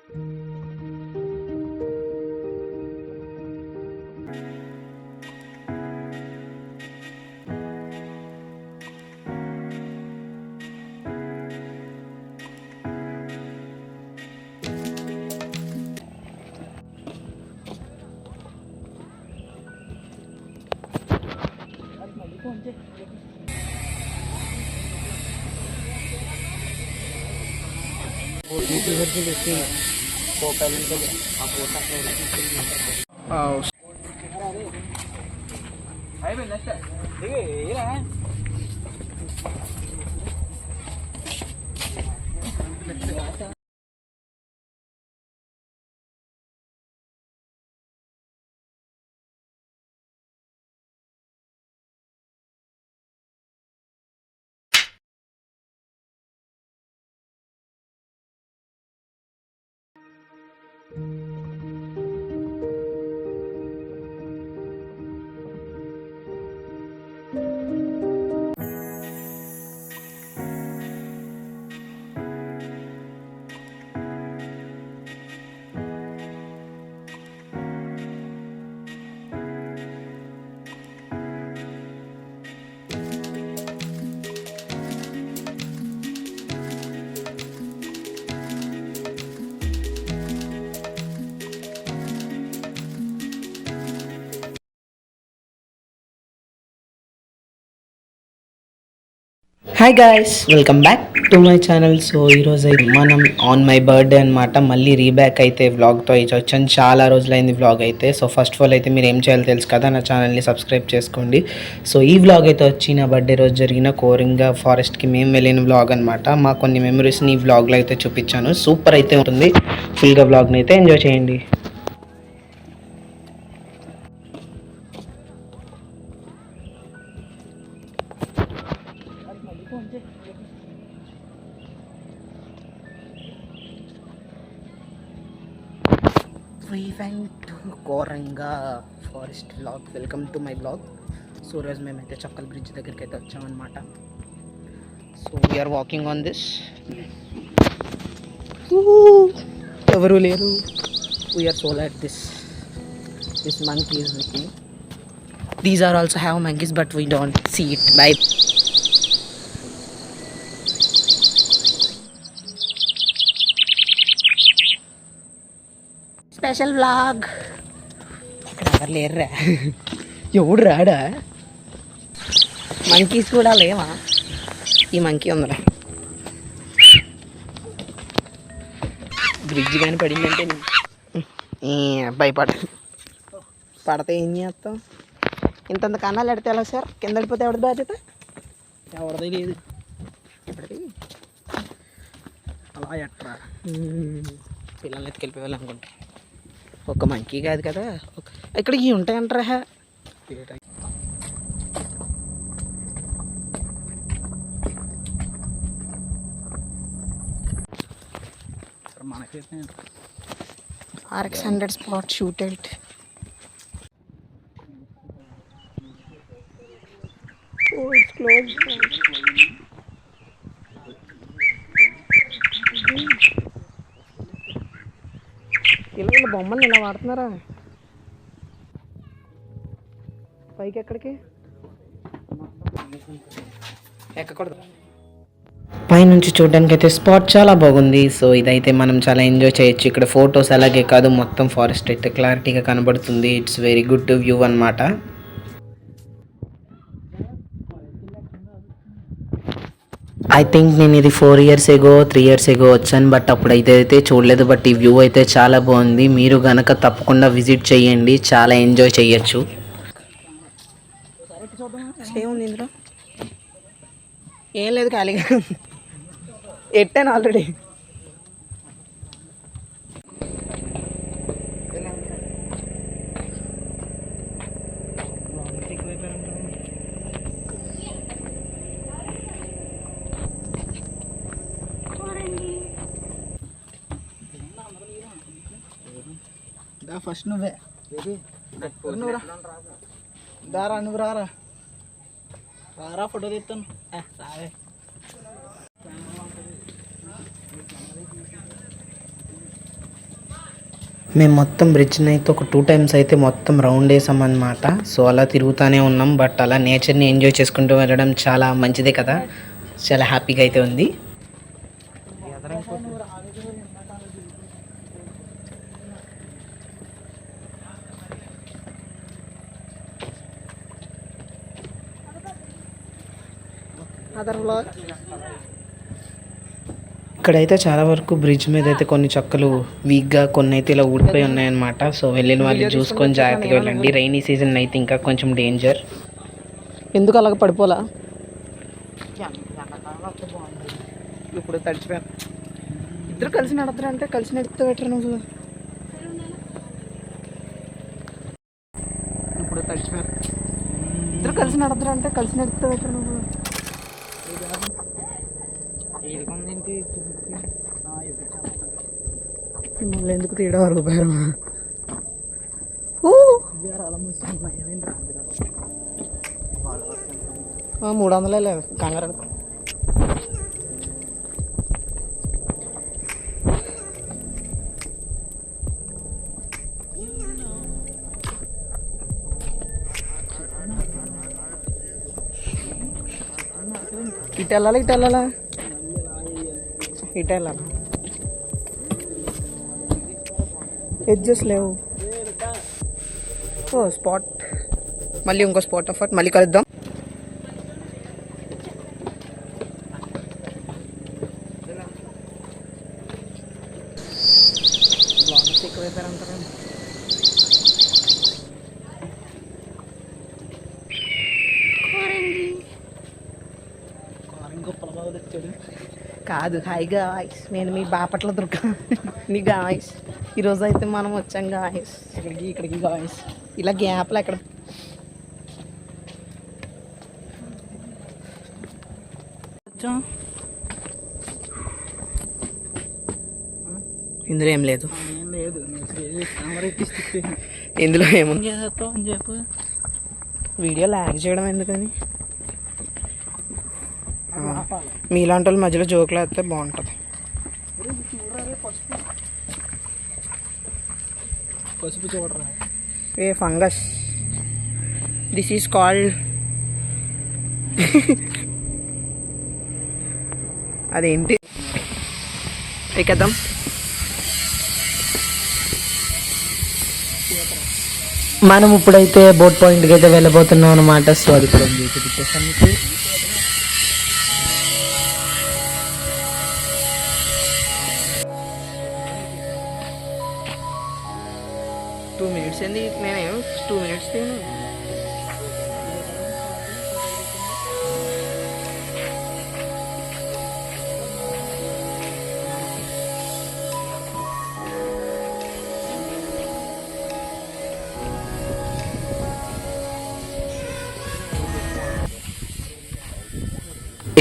Hi guys, welcome back to my channel. So ఈరోజు అయితే మనం ఆన్ మై బర్త్డే అనమాట మళ్ళీ రీబ్యాక్ అయితే వ్లాగ్తో అయితే వచ్చాను. చాలా రోజులైంది వ్లాగ్ అయితే. సో ఫస్ట్ ఆఫ్ ఆల్ అయితే మీరు ఏం చేయాలో తెలుసు కదా, నా ఛానల్ని సబ్స్క్రైబ్ చేసుకోండి. సో ఈ వ్లాగ్ అయితే వచ్చి నా బర్త్డే రోజు జరిగిన కోరింగా ఫారెస్ట్కి మేము వెళ్ళిన వ్లాగ్ అనమాట. మా కొన్ని మెమరీస్ని ఈ వ్లాగ్లో అయితే చూపించాను. సూపర్ అయితే ఉంటుంది. ఫుల్గా వ్లాగ్ని అయితే ఎంజాయ్ చేయండి. We went to Coringa forest vlog. Welcome to my vlog. So రోజు మేమైతే చక్కల్ బ్రిడ్జ్ దగ్గరికి అయితే వచ్చామన్నమాట. So we are walking on this. ఎవరు లేరు. We are sole at this monkey is with me. These are also have monkeys but we don't see it. Bye. Special vlog. ఇక్కడ ఎవరు లేరురా. ఎవడు రాడా? మంకీస్ కూడా లేవా? ఈ మంకీ ఉందిరా. బ్రిడ్జ్ కానీ పడిందంటే భయపడ పడితే ఏం చేస్తాం? ఇంతంత కన్నాలు ఎడితే ఎలా సార్? కింద పడిపోతే ఎవరిది బాధ్యత? ఎవరిది లేదు. ఎప్పటిది అలా ఎట్రా పిల్లల్ని ఎత్తుకెళ్ళిపోవాలి అనుకుంటా. ఒక మంకీ కాదు కదా, ఇక్కడ ఇవి ఉంటాయంటారా? RX100 spot shoot it. Oh, it's closed. పిల్లలు బొమ్మలు ఇలా వాడుతున్నారా? పైకి ఎక్కడికి ఎక్కకూడదు. పైనుంచి చూడడానికి అయితే స్పాట్ చాలా బాగుంది. సో ఇదైతే మనం చాలా ఎంజాయ్ చేయొచ్చు. ఇక్కడ ఫొటోస్ అలాగే కాదు, మొత్తం ఫారెస్ట్ అయితే క్లారిటీగా కనబడుతుంది. It's very good to view అనమాట. ఐ థింక్ నేను ఇది 4 years ago 3 years ago వచ్చాను, బట్ అప్పుడు అయితే చూడలేదు. బట్ ఈ వ్యూ అయితే చాలా బాగుంది. మీరు గనక తప్పకుండా విజిట్ చేయండి, చాలా ఎంజాయ్ చేయొచ్చు. ఏముంది ఇందులో? ఏం లేదు, ఖాళీగా ఎట్టాను ఆల్రెడీ. ఫస్ట్ నువ్వే దారా, నువ్వు రారా రారా, ఫోటో తీస్తాను. రావే. మేము మొత్తం బ్రిడ్జ్ని అయితే ఒక 2 టైమ్స్ అయితే మొత్తం రౌండ్ వేసామన్నమాట. సో అలా తిరుగుతూనే ఉన్నాం. బట్ అలా నేచర్ని ఎంజాయ్ చేసుకుంటూ వెళ్ళడం చాలా మంచిదే కదా. చాలా హ్యాపీగా అయితే ఉంది. ఇక్కడైతే చాలా వరకు బ్రిడ్జ్ మీద అయితే కొన్ని చక్కలు వీక్గా, కొన్ని అయితే ఇలా ఊడిపోయి ఉన్నాయన్నమాట. సో వెళ్ళిన వాళ్ళు చూసుకొని జాగ్రత్తగా వెళ్ళండి. రైనీ సీజన్ అయితే ఇంకా కొంచెం డేంజర్. ఎందుకు అలాగ పడిపోలా? ఇప్పుడు తడిచిపోయాను. ఇద్దరు కలిసి నడుతున్నా అంటే కలిసి నడిపితే బెటర్. నువ్వు ఇప్పుడు తడిచిపోయాను. ఇద్దరు కలిసి నడుతున్నా అంటే కలిసి నడిపితే బెటర్. నువ్వు మళ్ళీ ఎందుకు తీయడం వరకు పోయారు? 300 లేదు కంగారు. ఇటు వెళ్ళాలా ఇటు వెళ్ళాలా? ఇటు వెళ్ళాలా? ఎడ్జెస్ లేవు. ఓ స్పాట్, మళ్ళీ ఇంకో స్పాట్ ఆఫ్ మళ్ళీ కలుద్దాం. కాదు, హాయ్ గాయ్స్, నేను మీ బాపట్ల దుర్గా నీ గాయ్స్. ఈరోజు అయితే మనం వచ్చాం గాయ్స్ ఇక్కడికి గాయ్స్. ఇలా గ్యాప్లో ఎక్కడ వచ్చాం? ఇందులో ఏం లేదు. ఇందులో ఏముంది? చెప్పు. వీడియో ల్యాగ్ చేయడం ఎందుకని? మీలాంటి వాళ్ళు మధ్యలో జోకులు వేస్తే బాగుంటుంది. పసుపు చూడరా? ఏ ఫంగస్? దిస్ ఈజ్ కాల్డ్ అదేంటి? ఎక్కేద్దాం. మనం ఇప్పుడైతే బోట్ పాయింట్కి అయితే వెళ్ళబోతున్నాం అనమాట. సో అది కూడా చూపించేస్తాను మీకు. ఏంది? నేనేం 2 minutes తిను.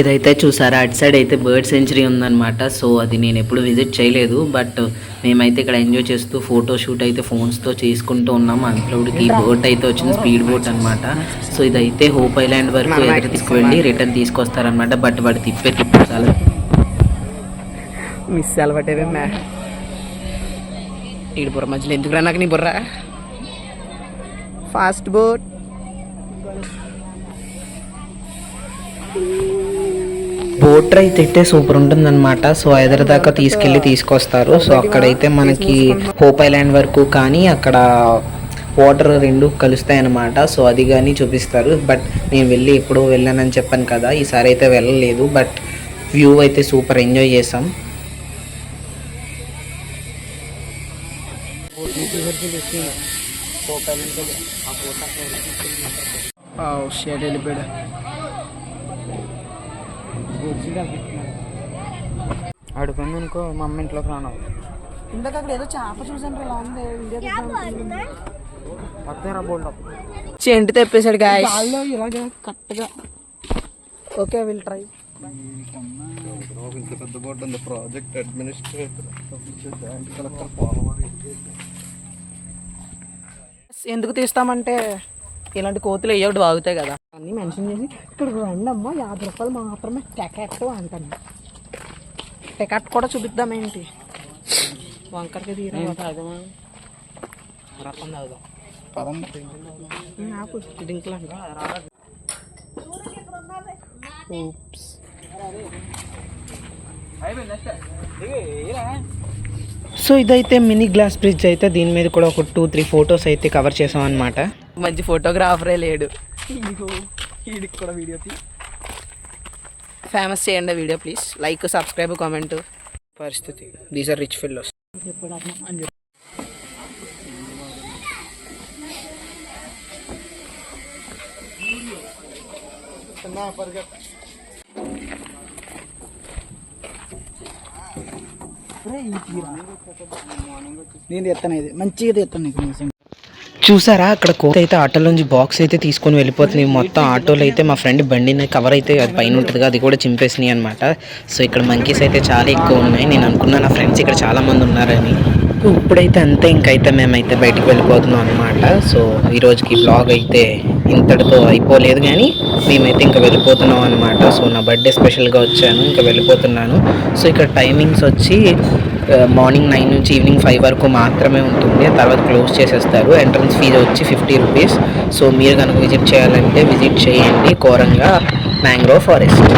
ఇదైతే చూసారా, అటు సైడ్ అయితే బర్డ్ సెంచరీ ఉందన్నమాట. సో అది నేను ఎప్పుడు విజిట్ చేయలేదు. బట్ మేమైతే ఇక్కడ ఎంజాయ్ చేస్తూ ఫోటో షూట్ అయితే ఫోన్స్తో చేసుకుంటూ ఉన్నాం. అందులోకి బోట్ అయితే వచ్చింది, స్పీడ్ బోట్ అనమాట. సో ఇదైతే హోప్ ఐలాండ్ వరకు ఎదురు తీసుకువెళ్ళి రిటర్న్ తీసుకొస్తారనమాట. బట్ వాడు తిప్పే చాలా మిస్ అలవాటేవే మ్యా. ఈ బుర్ర మధ్యలో ఎందుకురా నాకు నీ బుర్ర? Fast boat. బోట్ రైడ్ అయితే సూపర్ ఉంటుందన్నమాట. సో హైదరాబాద్ దాకా తీసుకొస్తారు. సో అక్కడైతే మనకి హోప్ ఐలాండ్ వరకు కానీ అక్కడ వాటర్ 2 కలుస్తాయి అన్నమాట. సో అది కానీ చూపిస్తారు. బట్ నేను ఎప్పుడో వెళ్ళానని చెప్పాను కదా, ఈసారి అయితే వెళ్ళలేదు. బట్ వ్యూ అయితే సూపర్ ఎంజాయ్ చేసాం. అడుగుంది అనుకో, మా అమ్మ ఇంట్లోకి రాను. ఇందాక అక్కడ ఏదో చేప చూసాను, ఇలా ఉంది. చెంటి తెప్పేశాడు గాయ్స్. ఇలాగే కరెక్ట్గా. Okay, will try. పెద్ద బోర్డు ఉంది, ప్రాజెక్ట్ అడ్మినిస్ట్రేటర్. ఎందుకు తీస్తామంటే ఇలాంటి కోతులు ఏ ఒకటి వాగుతాయి కదా, అన్నీ మెన్షన్ చేసి ఇక్కడ రండి అమ్మ 50 రూపాయలు మాత్రమే టెకెట్ అంటాను. టెకెట్ కూడా చూపిద్దామేంటి? వంకరకి తీరా నాకు డ్రింక్లు అంట. Oops. సో ఇదైతే మినీ గ్లాస్ బ్రిడ్జ్ అయితే దీని మీద కూడా ఒక 2-3 ఫొటోస్ అయితే కవర్ చేసాం అనమాట. మంచి ఫోటోగ్రాఫరే లేడు. వీడికి కూడా వీడియో ఫేమస్ చేయండి video please. Like, subscribe, comment. పరిస్థితి దీస్ ఆర్ రిచ్ ఫెల్లోస్. నేను తెస్తాను, ఇది మంచిగా తెస్తాను నీకు. చూసారా అక్కడ కోత అయితే ఆటోలోంచి బాక్స్ అయితే తీసుకొని వెళ్ళిపోతున్నాయి. మొత్తం ఆటోలో అయితే మా ఫ్రెండ్ బండిని కవర్ అయితే అది పైన ఉంటుంది అది కూడా చింపేసినాయి అనమాట. సో ఇక్కడ మంకీస్ అయితే చాలా ఎక్కువ ఉన్నాయి. నేను అనుకున్నాను నా ఫ్రెండ్స్ ఇక్కడ చాలా మంది ఉన్నారని. ఇప్పుడైతే అంతే, ఇంకైతే మేమైతే బయటకు వెళ్ళిపోతున్నాం అనమాట. సో ఈరోజుకి బ్లాగ్ అయితే ఇంతటితో అయిపోలేదు కానీ మేమైతే ఇంకా వెళ్ళిపోతున్నాం అనమాట. సో నా బర్త్డే స్పెషల్గా వచ్చాను, ఇంకా వెళ్ళిపోతున్నాను. సో ఇక్కడ టైమింగ్స్ వచ్చి మార్నింగ్ 9 నుంచి ఈవినింగ్ 5 వరకు మాత్రమే ఉంటుంది. తర్వాత క్లోజ్ చేసేస్తారు. ఎంట్రన్స్ ఫీజు వచ్చి 50 రూపీస్. సో మీరు కనుక విజిట్ చేయాలంటే విజిట్ చేయండి కోరంగా మ్యాంగ్రోవ్ ఫారెస్ట్.